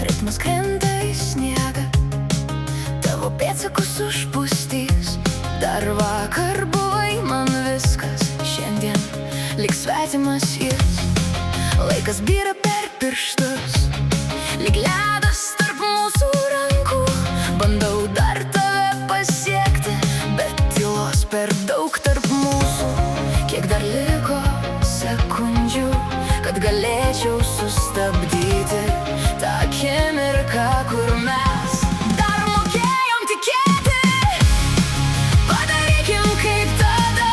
Ritmas krenta į sniegą, tavo pėdsakus užpustys. Dar vakar buvai man viskas, šiandien lyg svetimas jis. Laikas byra per pirštus, lyg ledas tarp mūsų rankų. Bandau dar tave pasiekti, bet tylos per daug tarp mūsų. Kiek dar liko sekundžių, kad galėčiau sustabdyti tą akimirką, kur mes dar mokėjom tikėti. Padarykim kaip tada,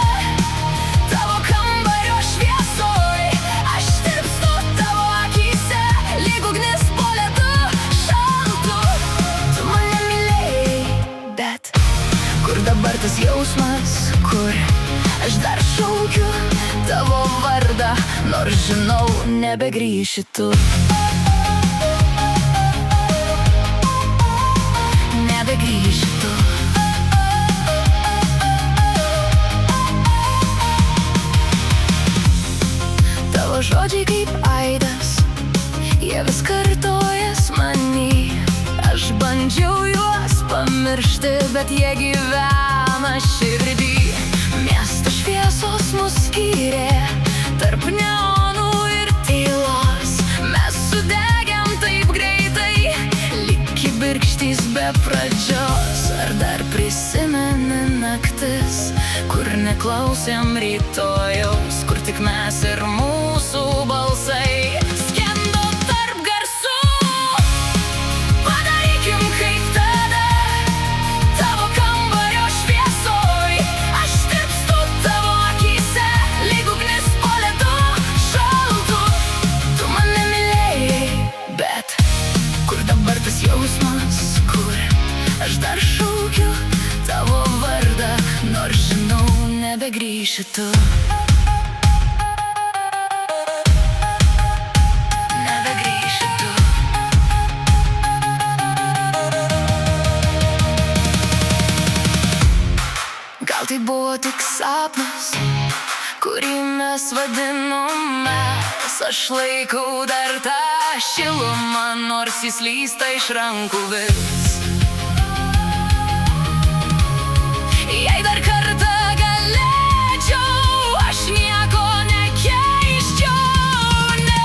tavo kambario šviesoj. Aš tirpstu tavo akyse, lyg ugnis po ledu šaltu. Tu mane mylėjai, bet kur dabar tas jausmas, kur aš dar šaukiu tavo vardą, nors žinau, nebegrįši tu. Nebegrįši tu. Tavo žodžiai kaip aidas, jie vis kartojas many. Aš bandžiau juos pamiršti, bet jie gyvena širdį. Miesto šviesos mus skyrė tarp neonų ir tylos. Mes sudegėm taip greitai, lyg kibirkštys be pradžios. Ar dar prisimeni naktis, kur neklausėm rytojaus, kur tik mes ir mūsų balsai skendo tarp garsų. Padarykim kaip tada, tavo kambario šviesoj. Aš tirpstu tavo akyse, lyg ugnis po ledu šaltu. Tu mane mylėjai, bet kur dabar tas jausmas, kur aš dar šaukiu tavo vardą, nors žinau, nebegrįši tu. Nebegrįši tu. Gal tai buvo tik sapnas, kurį mes vadinom mes. Aš laikau dar tą šilumą, nors jis slysta iš rankų vis. Jei dar kartą galėčiau, aš nieko nekeisčiau, ne.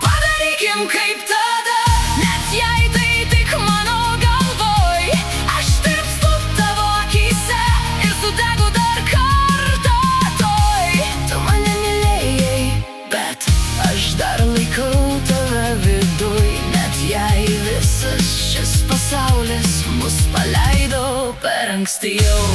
Padarykim kaip tada, net jei tai tik mano galvoj. Aš tirpstu tavo akyse ir sudegu dar kartą toj. Tu mane mylėjai, bet aš dar laikau tave viduj. Net jei visas šis pasaulis mus paleido per anksti jau.